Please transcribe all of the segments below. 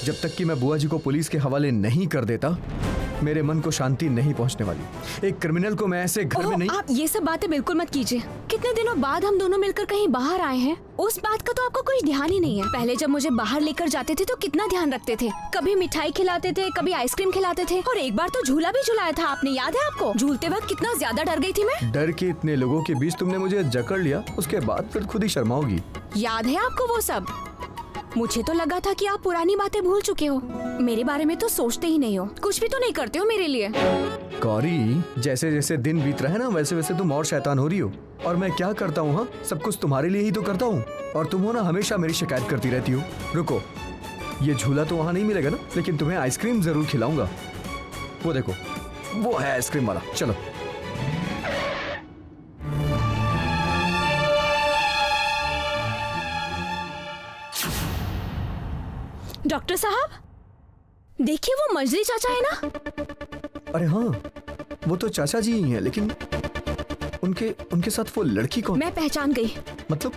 जब तक कि मैं बुआ जी को पुलिस के हवाले नहीं कर देता, मेरे मन को शांति नहीं पहुंचने वाली। एक क्रिमिनल को मैं ऐसे घर में नहीं। आप ये सब बातें बिल्कुल मत कीजिए। कितने दिनों बाद हम दोनों मिलकर कहीं बाहर आए हैं, उस बात का तो आपको कोई ध्यान ही नहीं है। पहले जब मुझे बाहर लेकर जाते थे तो कितना ध्यान रखते थे, कभी मिठाई खिलाते थे, कभी आइसक्रीम खिलाते थे, और एक बार तो झूला भी झुलाया था आपने, याद है आपको? झूलते वक्त कितना ज्यादा डर गई थी मैं। डर के इतने लोगों के बीच तुमने मुझे जकड़ लिया, उसके बाद फिर खुद ही शर्माओगी। याद है आपको वो सब? मुझे तो लगा था कि आप पुरानी बातें भूल चुके हो, मेरे बारे में तो सोचते ही नहीं हो, कुछ भी तो नहीं करते हो मेरे लिए। गौरी, जैसे जैसे दिन बीत रहा है ना, वैसे वैसे तुम और शैतान हो रही हो। और मैं क्या करता हूँ? हाँ, सब कुछ तुम्हारे लिए ही तो करता हूँ, और तुम हो ना हमेशा मेरी शिकायत करती रहती हो। रुको, ये झूला तो वहाँ नहीं मिलेगा ना, लेकिन तुम्हें आइसक्रीम जरूर खिलाऊंगा। वो देखो, वो है आइसक्रीम वाला। चलो। डॉक्टर साहब, देखिए वो मजली चाचा है ना? अरे हाँ, वो तो चाचा जी ही हैं, लेकिन उनके साथ वो लड़की कौन? मैं पहचान गई। मतलब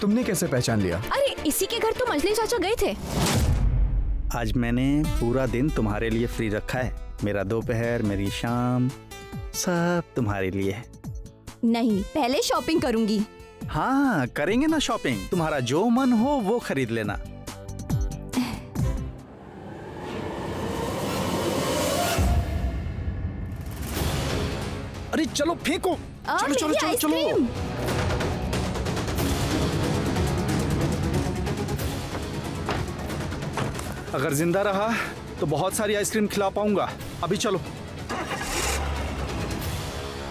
तुमने कैसे पहचान लिया? अरे इसी के घर तो मजली चाचा गए थे। आज मैंने पूरा दिन तुम्हारे लिए फ्री रखा है। मेरा दोपहर, मेरी शाम, सब तुम्हारे लिए है। नहीं, पहले शॉपिंग करूंगी। हाँ, करेंगे ना शॉपिंग। तुम्हारा जो मन हो वो खरीद लेना। अरे चलो फेंको, चलो चलो चलो चलो। अगर जिंदा रहा तो बहुत सारी आइसक्रीम खिला पाऊंगा। अभी चलो।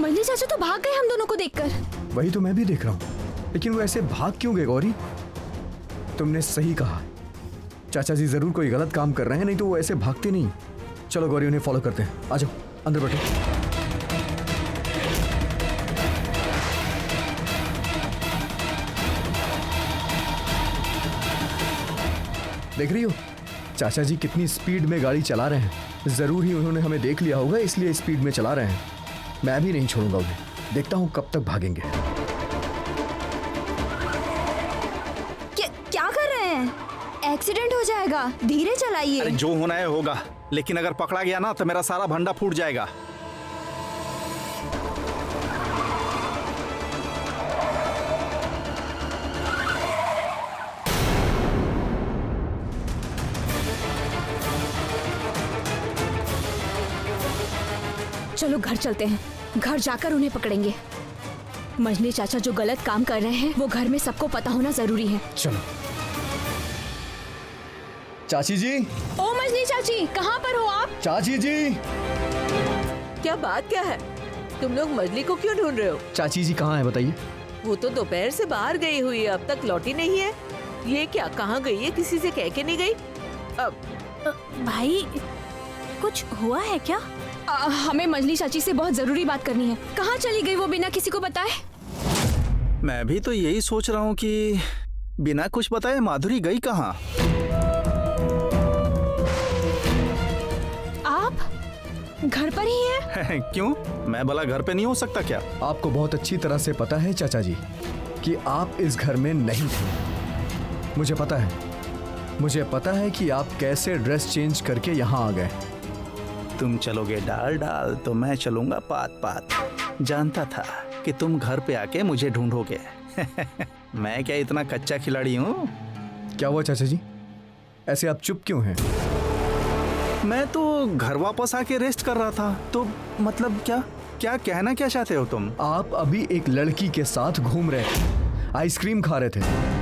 मजली चाचा तो भाग गए हम दोनों को देखकर। वही तो मैं भी देख रहा हूँ, लेकिन वो ऐसे भाग क्यों गए? गौरी, तुमने सही कहा, चाचा जी जरूर कोई गलत काम कर रहे हैं, नहीं तो वो ऐसे भागते नहीं। चलो गौरी, उन्हें फॉलो करते हैं। आ जाओ, अंदर बैठो। देख रही हो चाचा जी कितनी स्पीड में गाड़ी चला रहे हैं। जरूर ही उन्होंने हमें देख लिया होगा, इसलिए स्पीड में चला रहे हैं। मैं भी नहीं छोड़ूंगा उन्हें, देखता हूँ कब तक भागेंगे। क्या कर रहे हैं? एक्सीडेंट हो जाएगा, धीरे चलाइए। अरे जो होना है होगा, लेकिन अगर पकड़ा गया ना तो मेरा सारा भंडा फूट जाएगा। चलो घर चलते हैं, घर जाकर उन्हें पकड़ेंगे। मजली चाचा जो गलत काम कर रहे हैं वो घर में सबको पता होना जरूरी है। चलो। चाची जी। ओ मजली चाची, कहाँ पर हो आप? चाची जी। क्या बात क्या है? तुम लोग मजली को क्यों ढूंढ रहे हो? चाची जी कहाँ है बताइए? वो तो दोपहर से बाहर गई हुई है, अब तक लौटी नहीं है। ये क्या, कहाँ गई है? किसी से कह के नहीं गई? अब भाई कुछ हुआ है क्या? हमें मजली चाची से बहुत जरूरी बात करनी है। कहाँ चली गई वो बिना किसी को बताए? मैं भी तो यही सोच रहा हूँ कि बिना कुछ बताए माधुरी गई कहाँ? आप घर पर ही हैं? क्यों? मैं भला घर पे नहीं हो सकता क्या? आपको बहुत अच्छी तरह से पता है चाचा जी कि आप इस घर में नहीं थे। मुझे पता है कि आप कैसे ड्रेस चेंज करके यहाँ आ गए। तुम चलोगे डाल डाल तो मैं चलूंगा पात पात। जानता था कि तुम घर पे आके मुझे ढूंढोगे। मैं क्या इतना कच्चा खिलाड़ी हूँ? क्या हुआ चाचा जी, ऐसे आप चुप क्यों हैं? मैं तो घर वापस आके रेस्ट कर रहा था। तो मतलब क्या कहना क्या चाहते हो तुम? आप अभी एक लड़की के साथ घूम रहे थे, आइसक्रीम खा रहे थे।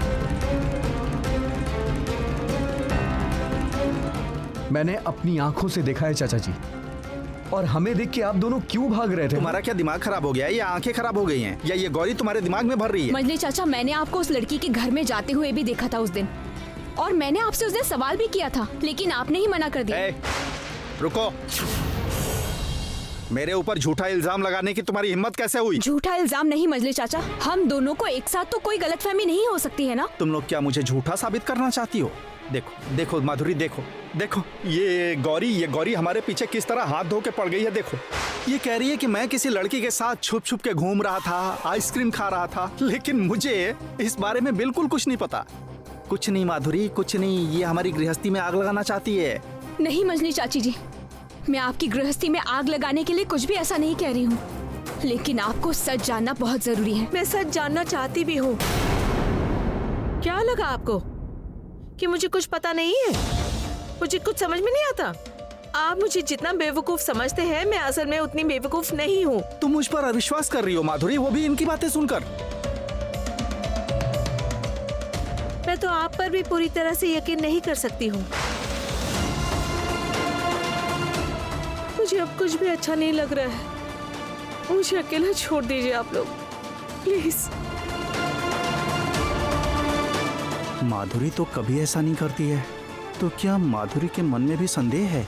मैंने अपनी आंखों से देखा है चाचा जी, और हमें देख के आप दोनों क्यों भाग रहे थे? तुम्हारा क्या दिमाग खराब हो गया है या आंखें खराब हो गई हैं? या ये गौरी तुम्हारे दिमाग में भर रही है? मजली चाचा, मैंने आपको उस लड़की के घर में जाते हुए भी देखा था उस दिन, और मैंने आपसे उस दिन सवाल भी किया था, लेकिन आपने ही मना कर दिया। रुको, मेरे ऊपर झूठा इल्जाम लगाने की तुम्हारी हिम्मत कैसे हुई? झूठा इल्जाम नहीं मजली चाचा, हम दोनों को एक साथ तो कोई गलतफहमी नहीं हो सकती है ना? तुम लोग क्या मुझे झूठा साबित करना चाहती हो? देखो देखो माधुरी, देखो देखो, ये गौरी हमारे पीछे किस तरह हाथ धो के पड़ गई है। देखो, ये कह रही है कि मैं किसी लड़की के साथ छुप छुप के घूम रहा था, आइसक्रीम खा रहा था, लेकिन मुझे इस बारे में बिल्कुल कुछ नहीं पता। कुछ नहीं माधुरी, कुछ नहीं। ये हमारी गृहस्थी में आग लगाना चाहती है। नहीं मंजली चाची जी, मैं आपकी गृहस्थी में आग लगाने के लिए कुछ भी ऐसा नहीं कह रही हूँ, लेकिन आपको सच जानना बहुत जरूरी है। मैं सच जानना चाहती भी हूँ। क्या लगा आपको कि मुझे कुछ पता नहीं है? मुझे कुछ समझ में नहीं आता। आप मुझे जितना बेवकूफ समझते हैं, मैं असल में उतनी बेवकूफ नहीं हूँ। तुम मुझ पर अविश्वास कर रही हो माधुरी, वो भी इनकी बातें सुनकर। मैं तो आप पर भी पूरी तरह से यकीन नहीं कर सकती हूँ। मुझे अब कुछ भी अच्छा नहीं लग रहा है। मुझे अकेला छोड़ दीजिए आप लोग, प्लीज। माधुरी तो कभी ऐसा नहीं करती है, तो क्या माधुरी के मन में भी संदेह है?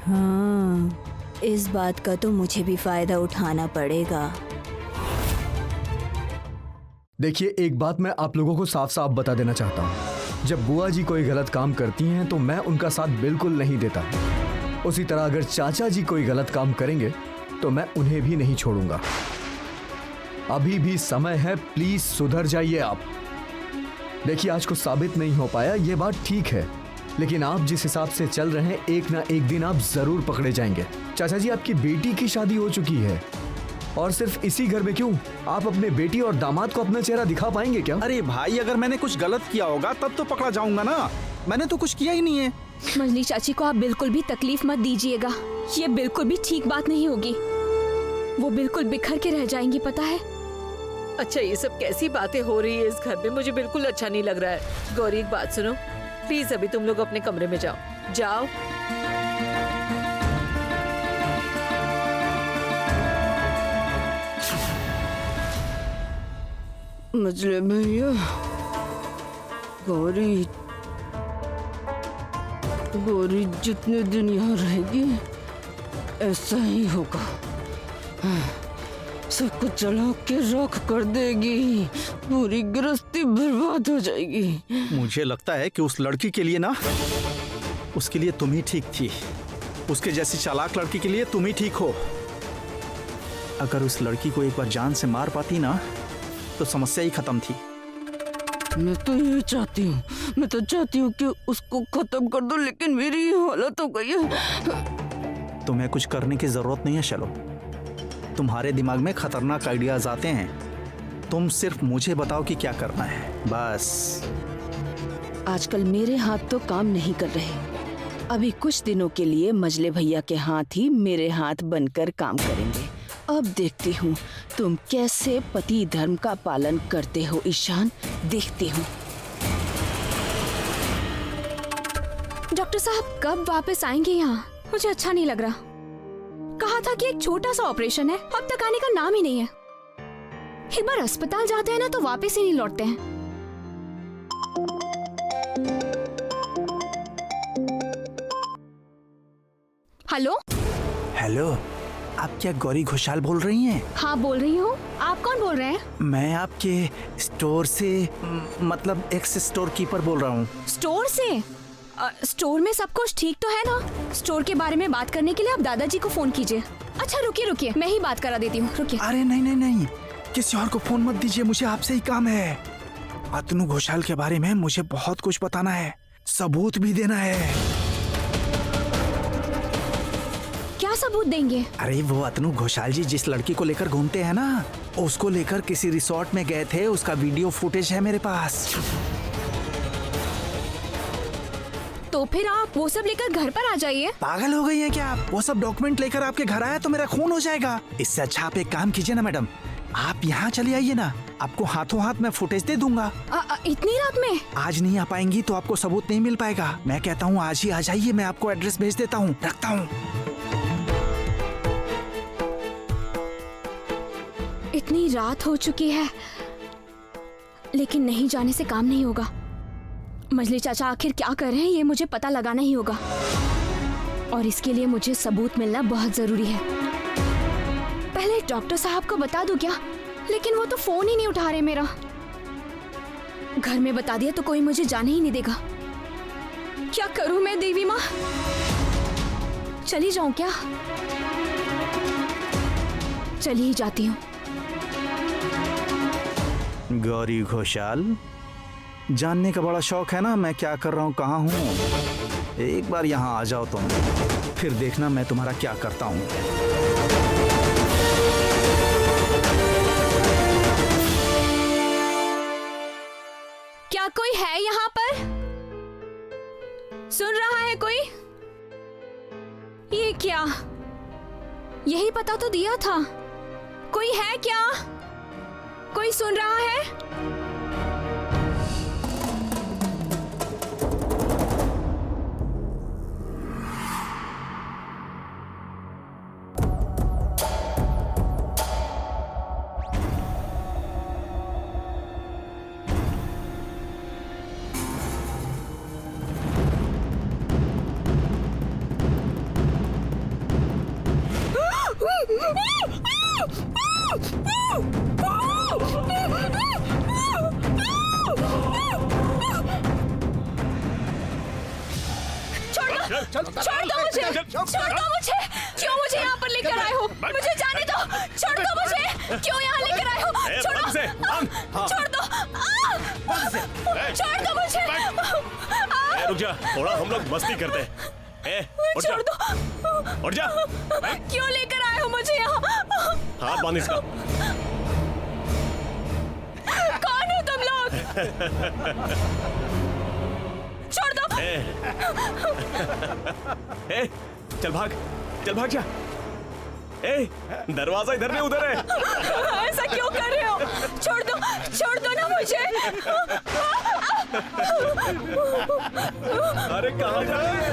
हाँ, इस बात का तो मुझे भी फायदा उठाना पड़ेगा। देखिए, एक बात मैं आप लोगों को साफ साफ बता देना चाहता हूँ। जब बुआ जी कोई गलत काम करती हैं तो मैं उनका साथ बिल्कुल नहीं देता। उसी तरह अगर चाचा जी कोई गलत काम करेंगे तो मैं उन्हें भी नहीं छोड़ूंगा। अभी भी समय है, प्लीज सुधर जाइए आप। देखिए, आज कुछ साबित नहीं हो पाया, ये बात ठीक है, लेकिन आप जिस हिसाब से चल रहे हैं, एक ना एक दिन आप जरूर पकड़े जाएंगे। चाचा जी, आपकी बेटी की शादी हो चुकी है, और सिर्फ इसी घर में क्यों, आप अपने बेटी और दामाद को अपना चेहरा दिखा पाएंगे क्या? अरे भाई, अगर मैंने कुछ गलत किया होगा तब तो पकड़ा जाऊंगा ना। मैंने तो कुछ किया ही नहीं है। मंजली चाची को आप बिल्कुल भी तकलीफ मत दीजिएगा। ये बिल्कुल भी ठीक बात नहीं होगी। वो बिल्कुल बिखर के रह जाएंगी, पता है। अच्छा, ये सब कैसी बातें हो रही है इस घर में? मुझे बिल्कुल अच्छा नहीं लग रहा है। गौरी, एक बात सुनो प्लीज, अभी तुम लोग अपने कमरे में जाओ। जाओ। मजले भैया, गौरी गौरी जितने दिन यहाँ रहेगी ऐसा ही होगा। सब कुछ जला के राख कर देगी, पूरी गृहस्थी बर्बाद हो जाएगी। मुझे लगता है कि उस लड़की के लिए ना, उसके लिए तुम ही ठीक थी। उसके जैसी चालाक लड़की के लिए तुम ही ठीक हो। अगर उस लड़की को एक बार जान से मार पाती ना तो समस्या ही खत्म थी। मैं तो ये चाहती हूँ, मैं तो चाहती हूँ कि उसको खत्म कर दो, लेकिन मेरी ये हालत हो गई है। तुम्हें कुछ करने की जरूरत नहीं है शैलो। तुम्हारे दिमाग में खतरनाक आइडियाज आते हैं। तुम सिर्फ मुझे बताओ कि क्या करना है, बस। आजकल मेरे हाथ तो काम नहीं कर रहे। अभी कुछ दिनों के लिए मजले भैया के हाथ ही मेरे हाथ बनकर काम करेंगे। अब देखती हूँ तुम कैसे पति धर्म का पालन करते हो ईशान, देखती हूँ। डॉक्टर साहब कब वापस आएंगे यहाँ? मुझे अच्छा नहीं लग रहा। कहा था कि एक छोटा सा ऑपरेशन है, अब तक आने का नाम ही नहीं है। एक बार अस्पताल जाते हैं ना तो वापस ही नहीं लौटते हैं। हेलो हेलो, आप क्या गौरी घोषाल बोल रही हैं? हाँ बोल रही हूँ। आप कौन बोल रहे हैं? मैं आपके स्टोर से, मतलब एक्स स्टोर कीपर बोल रहा हूँ। स्टोर से? स्टोर में सब कुछ ठीक तो है ना? स्टोर के बारे में बात करने के लिए आप दादाजी को फोन कीजिए। अच्छा रुकिए, मैं ही बात करा देती हूँ, रुकिए। अरे नहीं, किसी और को फोन मत दीजिए, मुझे आपसे ही काम है। अतनु घोषाल के बारे में मुझे बहुत कुछ बताना है, सबूत भी देना है। क्या सबूत देंगे? अरे वो अतनु घोषाल जी जिस लड़की को लेकर घूमते हैं ना, उसको लेकर किसी रिसोर्ट में गए थे, उसका वीडियो फुटेज है मेरे पास। तो फिर आप वो सब लेकर घर पर आ जाइए। पागल हो गई हैं क्या आप? वो सब डॉक्यूमेंट लेकर आपके घर आया तो मेरा खून हो जाएगा। इससे अच्छा आप एक काम कीजिए ना मैडम, आप यहाँ चली आइए ना, आपको हाथों हाथ मैं फुटेज दे दूंगा। इतनी रात में? आज नहीं आ पाएंगी तो आपको सबूत नहीं मिल पाएगा। मैं कहता हूँ आज ही आ जाइए, मैं आपको एड्रेस भेज देता हूँ, रखता हूँ। इतनी रात हो चुकी है, लेकिन नहीं जाने से काम नहीं होगा। मजली चाचा आखिर क्या कर रहे हैं ये मुझे पता लगाना ही होगा, और इसके लिए मुझे सबूत मिलना बहुत जरूरी है। पहले डॉक्टर साहब को बता दूं क्या? लेकिन वो तो फोन ही नहीं उठा रहे मेरा। घर में बता दिया तो कोई मुझे जाने ही नहीं देगा। क्या करूं मैं देवी माँ? चली जाऊं क्या? चली ही जाती हूँ। गौरी घोषाल, जानने का बड़ा शौक है ना मैं क्या कर रहा हूँ, कहाँ हूँ। एक बार यहाँ आ जाओ तुम, फिर देखना मैं तुम्हारा क्या करता हूँ। क्या कोई है यहाँ पर? सुन रहा है कोई? ये क्या? यही पता तो दिया था। कोई है क्या? कोई सुन रहा है? छोड़ दो मुझे! छोड़ दो मुझे! क्यों मुझे यहाँ पर लेकर आए हो? मुझे जाने दो! छोड़ दो मुझे! क्यों यहाँ लेकर आए हो? छोड़ो! छोड़ दो! छोड़ दो मुझे! रुक जा, थोड़ा हम लोग मस्ती करते हैं। उठ जा, छोड़ दो! उठ जा। क्यों लेकर आए हो मुझे यहाँ? हाथ बांध इसका। कौन हो तुम लोग? छोड़ दो! चल भाग जा। दरवाजा इधर नहीं उधर है। ऐसा क्यों कर रहे हो? छोड़ दो ना मुझे! अरे कहाँ जा रही है?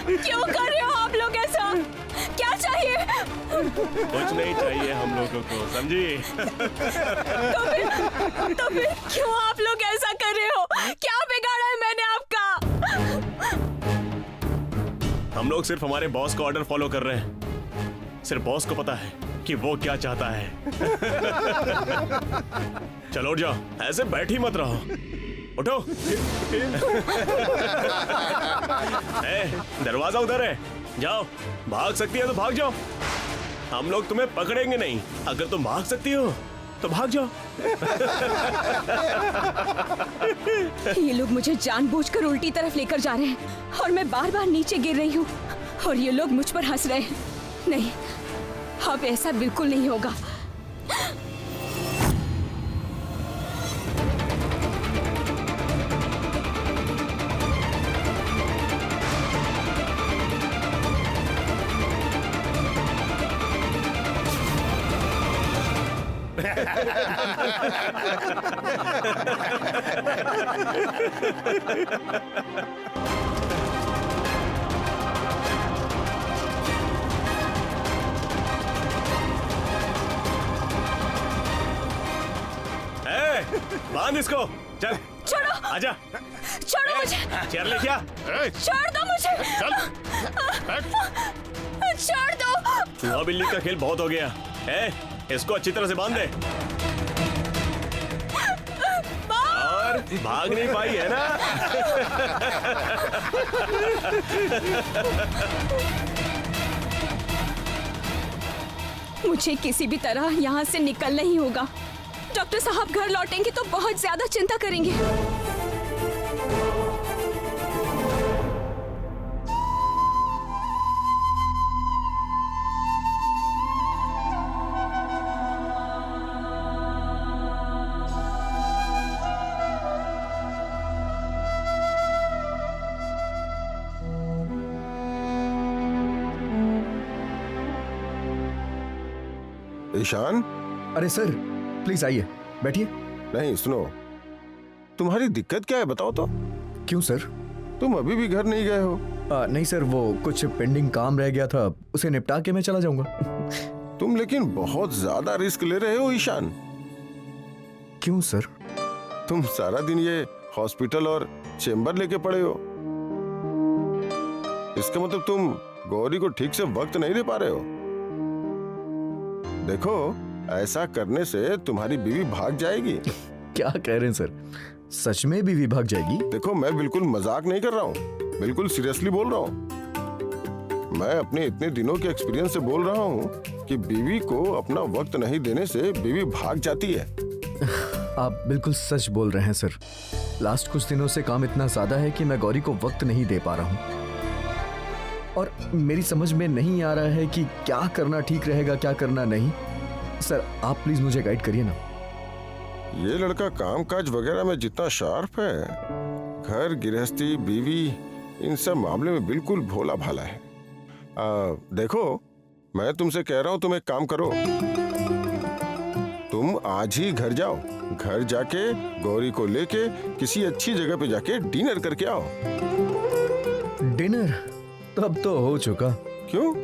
क्यों कर रहे हो आप लोग ऐसा? क्या चाहिए? कुछ नहीं चाहिए हम लोगों को, समझी? तो फिर क्यों आप लोग ऐसा कर रहे हो? क्या बिगाड़ा है मैंने आपका? हम लोग सिर्फ हमारे बॉस का ऑर्डर फॉलो कर रहे हैं। सिर्फ बॉस को पता है कि वो क्या चाहता है। चलो उठ जाओ, ऐसे बैठी मत रहो। उठो। दरवाजा उधर है, जाओ। भाग सकती है तो भाग जाओ, हम लोग तुम्हें पकड़ेंगे नहीं। अगर तुम भाग सकती हो तो भाग जाओ। ये लोग मुझे जानबूझकर उल्टी तरफ लेकर जा रहे हैं और मैं बार बार नीचे गिर रही हूँ और ये लोग मुझ पर हंस रहे हैं। नहीं, अब ऐसा बिल्कुल नहीं होगा। बांध इसको, चल। छोड़ो! आजा। छोड़ो मुझे! चेयर ले क्या? छोड़ दो मुझे! छोड़ दो! चूहा बिल्ली का खेल बहुत हो गया। इसको अच्छी तरह से बांध दे। और भाग नहीं पाई है ना? मुझे किसी भी तरह यहाँ से निकलना ही होगा। डॉक्टर साहब घर लौटेंगे तो बहुत ज्यादा चिंता करेंगे। ईशान, अरे सर, प्लीज आइए, बैठिए। नहीं सुनो, तुम्हारी दिक्कत क्या है बताओ तो। क्यों सर? तुम अभी भी घर नहीं गए हो? नहीं सर, वो कुछ पेंडिंग काम रह गया था, उसे निपटा के मैं चला जाऊंगा। तुम लेकिन बहुत ज्यादा रिस्क ले रहे हो ईशान। क्यों सर? तुम सारा दिन ये हॉस्पिटल और चेंबर लेके पड़े हो। इसका मतलब तुम गौरी को ठीक से वक्त नहीं दे पा रहे हो। देखो, ऐसा करने से तुम्हारी बीवी भाग जाएगी। क्या कह रहे हैं सर, सच में बीवी भाग जाएगी? देखो, मैं बिल्कुल मजाक नहीं कर रहा हूँ, बिल्कुल सीरियसली बोल रहा हूँ। मैं अपने इतने दिनों के एक्सपीरियंस से बोल रहा हूँ कि बीवी को अपना वक्त नहीं देने से बीवी भाग जाती है। आप बिल्कुल सच बोल रहे हैं सर। लास्ट कुछ दिनों से काम इतना ज्यादा है कि मैं गौरी को वक्त नहीं दे पा रहा हूँ और मेरी समझ में नहीं आ रहा है कि क्या करना ठीक रहेगा, क्या करना नहीं। सर आप प्लीज मुझे गाइड करिए ना। ये लड़का कामकाज वगैरह में जितना शार्प है, घर गृहस्थी बीवी इन सब मामले में बिल्कुल भोला भाला है। देखो, मैं तुमसे कह रहा हूँ तुम एक काम करो, तुम आज ही घर जाओ। घर जाके गौरी को लेके किसी अच्छी जगह पे जाके डिनर करके आओ। डिनर तब तो हो चुका। क्यों?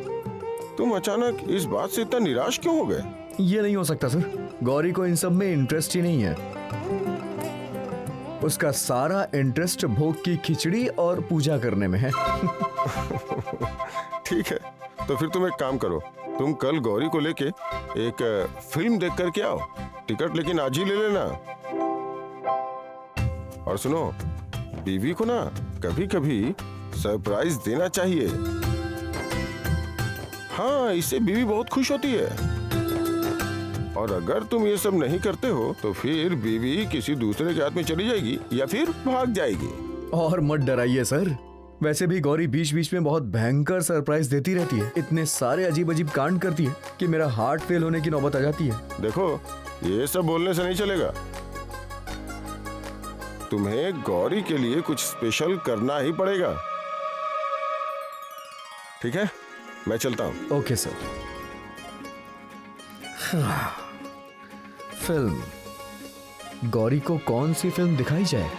तुम अचानक इस बात से इतना निराश क्यों हो गए? ये नहीं हो सकता सर, गौरी को इन सब में इंटरेस्ट ही नहीं है। उसका सारा इंटरेस्ट भोग की खिचड़ी और पूजा करने में है। ठीक है, तो फिर तुम एक काम करो, तुम कल गौरी को लेके एक फिल्म देख करके आओ। टिकट लेकिन आज ही ले लेना। और सुनो, बीवी को ना कभी कभी सरप्राइज देना चाहिए। हाँ, इससे बीवी बहुत खुश होती है। और अगर तुम ये सब नहीं करते हो तो फिर बीवी किसी दूसरे के हाथ में चली जाएगी या फिर भाग जाएगी। और मत डराइए सर, वैसे भी गौरी बीच बीच में बहुत भयंकर सरप्राइज देती रहती है। इतने सारे अजीब अजीब कांड करती है कि मेरा हार्ट फेल होने की नौबत आ जाती है। देखो, ये सब बोलने से नहीं चलेगा। तुम्हें गौरी के लिए कुछ स्पेशल करना ही पड़ेगा। ठीक है, मैं चलता हूं। Okay sir. फिल्म, गौरी को कौन सी फिल्म दिखाई जाए?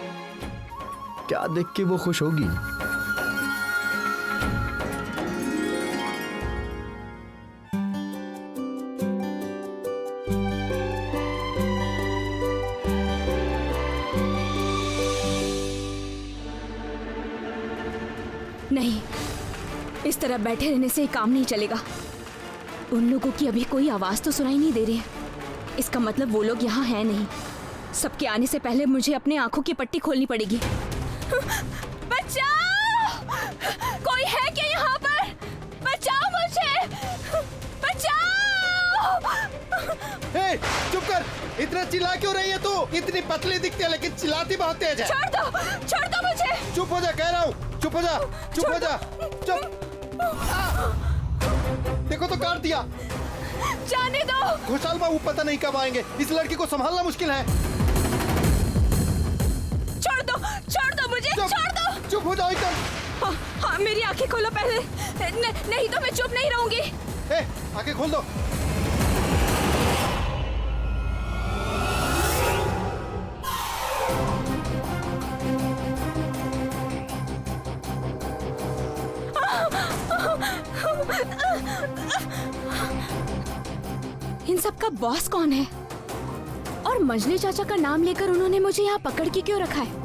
क्या देख के वो खुश होगी? नहीं, इस तरह बैठे रहने से काम नहीं चलेगा। उन लोगों की अभी कोई आवाज तो सुनाई नहीं दे रही है। इसका मतलब वो लोग यहाँ हैं नहीं। सबके आने से पहले मुझे अपने आंखों की पट्टी खोलनी पड़ेगी। बचाओ! कोई है क्या यहाँ पर? बचाओ मुझे! बचाओ! हे, चुप कर! इतना चिल्ला क्यों रही है तू? इतनी पतली दिखती है लेकिन चिल्लाती बहुत तेज है। छोड़ दो मुझे! चुप हो जा, कह रहा हूँ। चुप हो जा, चुप हो जा, चुप। देखो तो काट दिया। जाने दो। खुशहाल बाबू पता नहीं कब आएंगे। इस लड़की को संभालना मुश्किल है। छोड़ दो मुझे, छोड़ दो। चुप हो जाओ एकदम। हाँ, मेरी आंखें खोलो पहले। नहीं तो मैं चुप नहीं रहूंगी। आंखें खोल दो। इन सब का बॉस कौन है? और मजली चाचा का नाम लेकर उन्होंने मुझे यहाँ पकड़ के क्यों रखा है?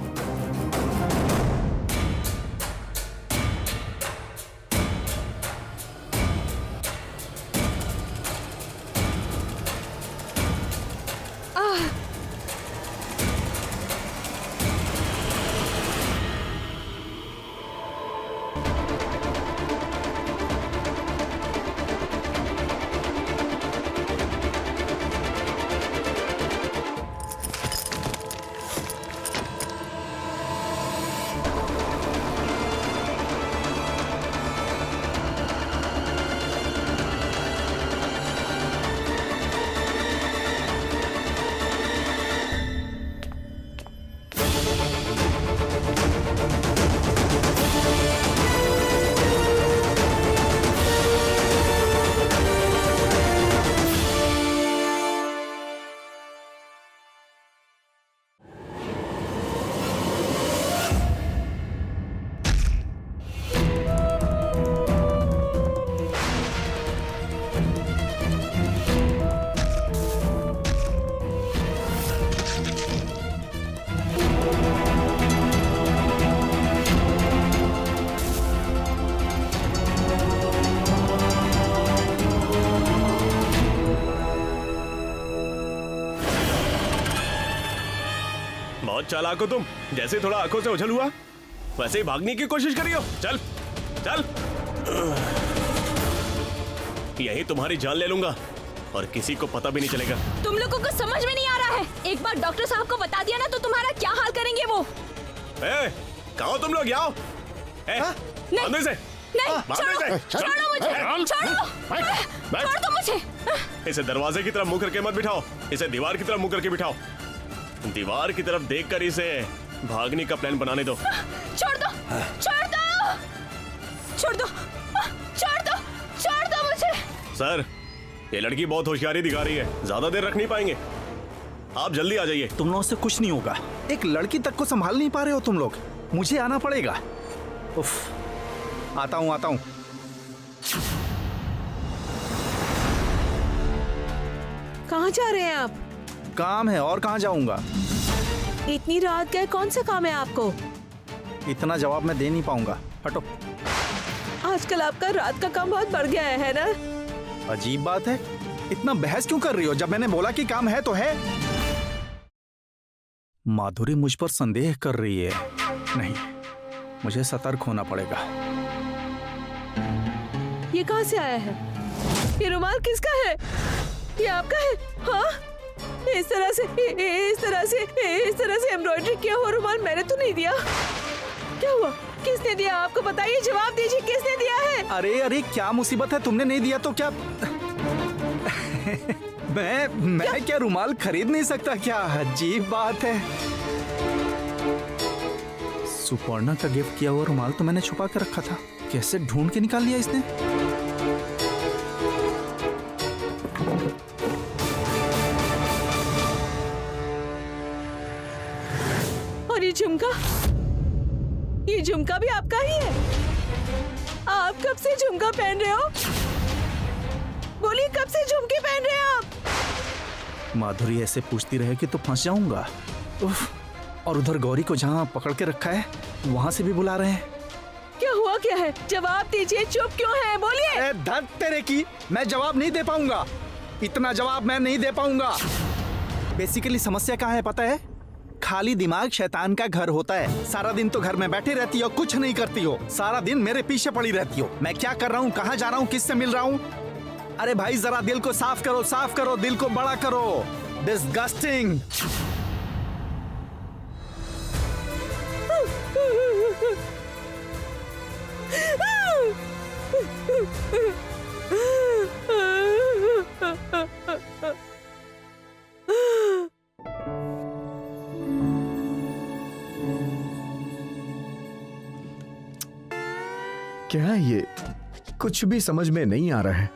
बहुत चालाक हो तुम। जैसे थोड़ा आंखों से उछल हुआ वैसे ही भागने की कोशिश करियो। चल चल, यही तुम्हारी जान ले लूंगा और किसी को पता भी नहीं चलेगा। तुम लोगों को समझ में नहीं आ रहा है। एक बार डॉक्टर साहब को बता दिया ना तो तुम्हारा क्या हाल करेंगे वो। कहाँ हो तुम लोग? आओ। अंदर से नहीं, छोड़ो मुझे, छोड़ दो मुझे। इसे दरवाजे की तरफ मुंह करके मत बिठाओ, इसे दीवार की तरफ मुंह करके बिठाओ। दीवार की तरफ देखकर इसे भागने का प्लान बनाने दो। छोड़ दो, छोड़ दो, छोड़ दो, छोड़ दो, छोड़ दो मुझे। सर, ये लड़की बहुत होशियारी दिखा रही है, ज्यादा देर रख नहीं पाएंगे, आप जल्दी आ जाइए। तुम लोगों से कुछ नहीं होगा। एक लड़की तक को संभाल नहीं पा रहे हो तुम लोग, मुझे आना पड़ेगा। उफ, आता हूँ आता हूँ। कहाँ जा रहे हैं आप? काम है, और कहाँ जाऊंगा? इतनी रात गए, कौन सा काम है आपको? इतना जवाब मैं दे नहीं पाऊंगा, हटो। आजकल आपका रात का काम बहुत बढ़ गया है ना? अजीब बात है, इतना बहस क्यों कर रही हो? जब मैंने बोला कि काम है तो है। माधुरी मुझ पर संदेह कर रही है। नहीं, मुझे सतर्क होना पड़ेगा। ये कहाँ से आया है? ये रुमाल किसका है? ये आपका है? हाँ, इस तरह से एम्ब्रॉयडरी किया हुआ रुमाल मैंने तो नहीं दिया। क्या हुआ? किसने दिया? आपको बताइए, जवाब दीजिए, किसने दिया है? अरे अरे, क्या मुसीबत है? तुमने नहीं दिया तो क्या? मैं क्या रुमाल खरीद नहीं सकता क्या? अजीब बात है। सुपर्णा का गिफ्ट किया हुआ रुमाल तो मैंने छुपा के रखा था, कैसे ढूंढ के निकाल लिया इसने? और ये झुमका भी आपका ही है? आप कब से झुमका पहन रहे हो? बोलिए, कब से झुमके पहन रहे हो आप? माधुरी ऐसे पूछती रहेगी तो फंस जाऊंगा। उफ, और उधर गौरी को जहाँ पकड़ के रखा है वहां से भी बुला रहे हैं। क्या हुआ, क्या है? जवाब दीजिए, चुप क्यों है? बोलिए। धत तेरे की, मैं जवाब नहीं दे पाऊंगा, इतना जवाब मैं नहीं दे पाऊंगा। बेसिकली समस्या कहाँ है पता है? खाली दिमाग शैतान का घर होता है। सारा दिन तो घर में बैठी रहती हो, कुछ नहीं करती हो, सारा दिन मेरे पीछे पड़ी रहती हो। मैं क्या कर रहा हूँ, कहाँ जा रहा हूँ, किससे मिल रहा हूँ? अरे भाई, जरा दिल को साफ करो, साफ करो, दिल को बड़ा करो। डिस्गस्टिंग। क्या है ये? कुछ भी समझ में नहीं आ रहा है।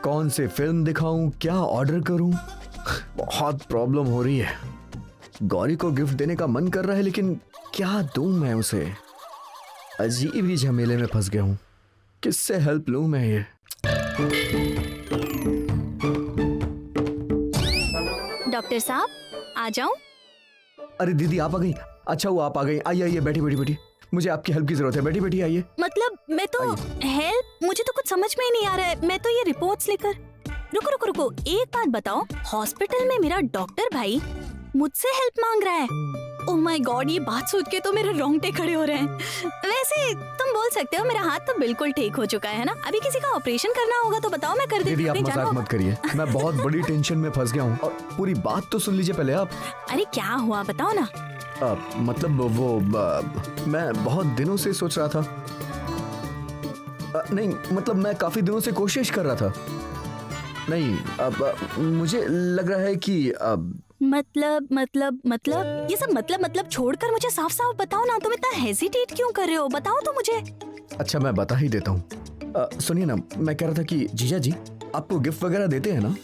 कौन से फिल्म दिखाऊं, क्या ऑर्डर करूं? बहुत प्रॉब्लम हो रही है। गौरी को गिफ्ट देने का मन कर रहा है, लेकिन क्या दूं मैं उसे? अजीब ही झमेले में फंस गया हूं। किससे हेल्प लूं मैं ये? डॉक्टर साहब, आ जाऊं? अरे दीदी, आप आ गई? अच्छा हुआ आप आ गई। आइए आइए, बैठी बैठी बैठी, मुझे आपकी हेल्प की जरूरत है। बैठी बैठी आइए। मतलब मैं तो हेल्प, मुझे तो कुछ समझ में ही नहीं आ रहा है। मैं तो ये रिपोर्ट्स लेकर। रुको रुको रुको, एक बात बताओ, हॉस्पिटल में मेरा डॉक्टर भाई मुझसे हेल्प मांग रहा है। ओह माय गॉड, ये बात सोच के तो मेरे रोंगटे खड़े हो रहे हैं। वैसे तुम बोल सकते हो मेरा हाथ तो बिल्कुल ठीक हो चुका है ना। अभी किसी का ऑपरेशन करना होगा तो बताओ, मैं कर देती दीदी, हूँ। आप मजाक मत करिए, मैं बहुत बड़ी टेंशन में फंस गया हूँ। और पूरी बात तो सुन लीजिए पहले आप। अरे क्या हुआ, बताओ ना। मतलब वो मैं बहुत दिनों से सोच रहा था। नहीं, मतलब मैं काफी दिनों से कोशिश कर रहा था। नहीं, अब मुझे लग रहा है कि मतलब ये सब मतलब छोड़कर मुझे साफ साफ बताओ ना। तुम इतना हेजिटेट क्यों कर रहे हो? बताओ तो मुझे। अच्छा, मैं बता ही देता हूँ। सुनिए ना, मैं कह रहा था कि जीजा जी आपको गिफ्ट वगैरह देते हैं ना?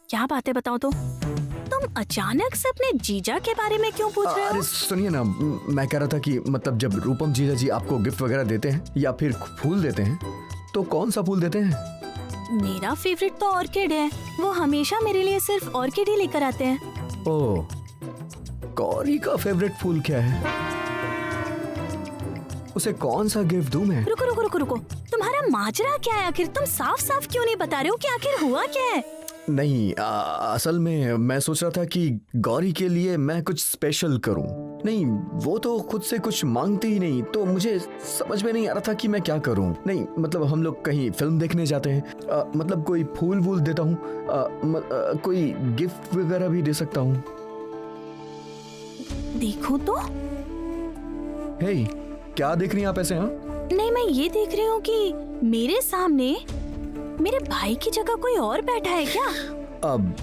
क्या बातें बताओ तो? तुम अचानक से अपने जीजा के बारे में क्यों पूछ रहे हो? अरे सुनिए ना, मैं कह रहा था कि मतलब जब रूपम जीजा जी आपको गिफ्ट वगैरह देते हैं या फिर फूल देते हैं, तो कौन सा फूल देते हैं? मेरा फेवरेट तो ऑर्किड है। वो हमेशा मेरे लिए सिर्फ ऑर्किड ही लेकर आते हैं। ओह, गौरी का फेवरेट फूल क्या है? उसे कौन सा गिफ्ट दूं मैं? रुको, तुम्हारा माजरा क्या है आखिर? तुम साफ साफ क्यों नहीं बता रहे हो कि आखिर हुआ क्या है? नहीं, असल में मैं सोच रहा था कि गौरी के लिए मैं कुछ स्पेशल करूं। नहीं, वो तो खुद से कुछ मांगती ही नहीं, तो मुझे समझ में नहीं आ रहा था कि मैं क्या करूं। नहीं मतलब हम लोग कहीं फिल्म देखने जाते हैं, मतलब कोई फूल वूल देता हूं, कोई गिफ्ट वगैरह भी दे सकता हूं। देखो तो। हे, क्या देख रही हैं आप ऐसे? हाँ, नहीं, मैं ये देख रही हूँ कि मेरे सामने मेरे भाई की जगह कोई और बैठा है क्या? अब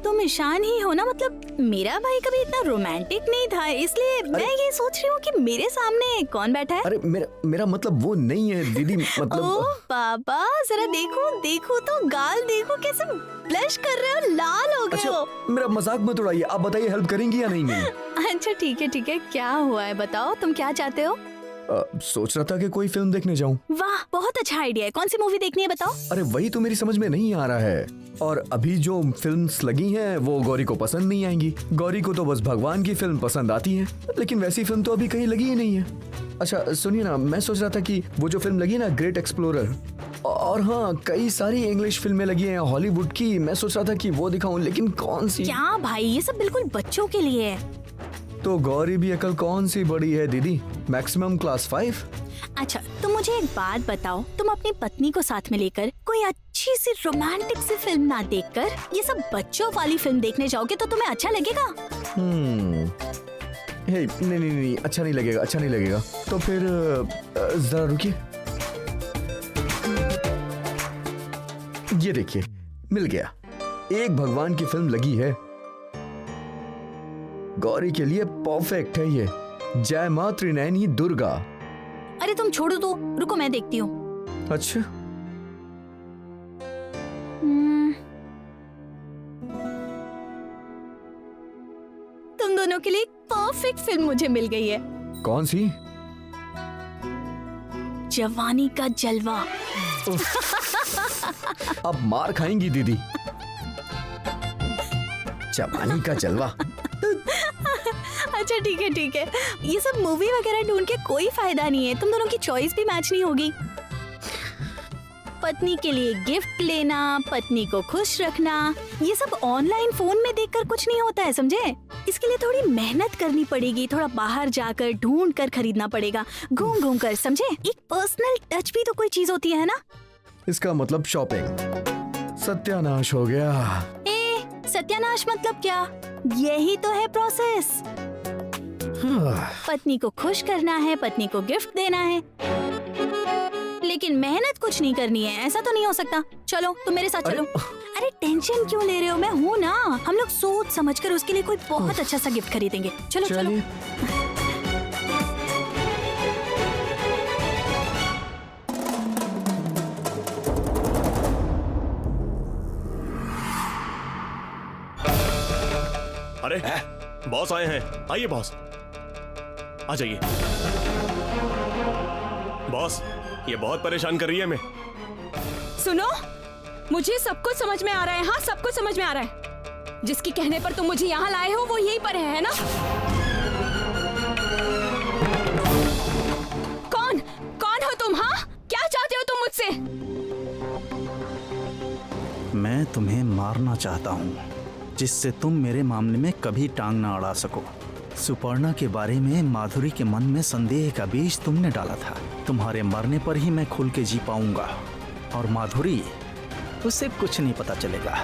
तुम ईशान ही हो ना? मतलब मेरा भाई कभी इतना रोमांटिक नहीं था, इसलिए मैं ये सोच रही हूँ कि मेरे सामने कौन बैठा है। अरे मेरा मतलब वो नहीं है दीदी, मतलब ओ बाबा, जरा देखो देखो तो, गाल देखो कैसे ब्लश कर रहे हो, लाल हो गए हो। अच्छा, मेरा मजाक मत उड़ाइए। आप बताइए हेल्प करेंगी या नहीं मेरी? अच्छा ठीक है, क्या हुआ है बताओ, तुम क्या चाहते हो? सोच रहा था कि कोई फिल्म देखने जाऊं। वाह, बहुत अच्छा आइडिया है। कौन सी मूवी देखनी है बताओ? अरे वही तो मेरी समझ में नहीं आ रहा है, और अभी जो फिल्म्स लगी हैं वो गौरी को पसंद नहीं आएंगी। गौरी को तो बस भगवान की फिल्म पसंद आती है, लेकिन वैसी फिल्म तो अभी कहीं लगी ही नहीं है। अच्छा सुनिए ना, मैं सोच रहा था कि वो जो फिल्म लगी ना, ग्रेट एक्सप्लोरर, और हाँ कई सारी इंग्लिश फिल्में लगी हैं हॉलीवुड की, मैं सोच रहा था कि वो दिखाऊं, लेकिन कौन सी? क्या भाई, ये सब बिल्कुल बच्चों के लिए है। तो गौरी भी अकल कौन सी बड़ी है दीदी, मैक्सिमम क्लास 5। अच्छा तुम मुझे एक बात बताओ, तुम अपनी पत्नी को साथ में लेकर कोई अच्छी सी रोमांटिक सी फिल्म ना देखकर ये सब बच्चों वाली फिल्म देखने जाओगे तो तुम्हें अच्छा लगेगा? हे, नहीं, अच्छा नहीं लगेगा। तो फिर जरा रुकिए, ये देखिए मिल गया, एक भगवान की फिल्म लगी है, गौरी के लिए परफेक्ट है ये, जय मां त्रिनयनी दुर्गा। अरे तुम छोड़ो तो, रुको मैं देखती हूँ। अच्छा, तुम दोनों के लिए परफेक्ट फिल्म मुझे मिल गई है। कौन सी? जवानी का जलवा। अब मार खाएंगी दीदी। जवानी का जलवा। अच्छा ठीक है, ये सब मूवी वगैरह ढूंढ के कोई फायदा नहीं है, तुम दोनों की चॉइस भी मैच नहीं होगी। पत्नी के लिए गिफ्ट लेना, पत्नी को खुश रखना, ये सब ऑनलाइन फोन में देखकर कुछ नहीं होता है, समझे? इसके लिए थोड़ी मेहनत करनी पड़ेगी, थोड़ा बाहर जाकर ढूंढ कर खरीदना पड़ेगा, घूम कर, समझे? एक पर्सनल टच भी तो कोई चीज होती है ना। इसका मतलब शॉपिंग। सत्यानाश हो गया। सत्यानाश मतलब क्या? यही तो है प्रोसेस। पत्नी को खुश करना है, पत्नी को गिफ्ट देना है, लेकिन मेहनत कुछ नहीं करनी है, ऐसा तो नहीं हो सकता। चलो तुम मेरे साथ चलो। अरे टेंशन क्यों ले रहे हो, मैं हूँ ना। हम लोग सोच समझकर उसके लिए कोई बहुत अच्छा सा गिफ्ट खरीदेंगे। चलो। अरे बॉस आए हैं, आइए बॉस, आ जाइए। बॉस, ये बहुत परेशान कर रही है हमें। सुनो, मुझे सब कुछ समझ में आ रहा है। हाँ, सब कुछ समझ में आ रहा है। जिसके कहने पर तुम मुझे यहाँ लाए हो वो यहीं पर है ना? कौन हो तुम? हाँ, क्या चाहते हो तुम मुझसे? मैं तुम्हें मारना चाहता हूँ, जिससे तुम मेरे मामले में कभी टांग ना अड़ा सको। सुपर्णा के बारे में माधुरी के मन में संदेह का बीज तुमने डाला था। तुम्हारे मरने पर ही मैं खुल के जी पाऊंगा, और माधुरी, उसे कुछ नहीं पता चलेगा।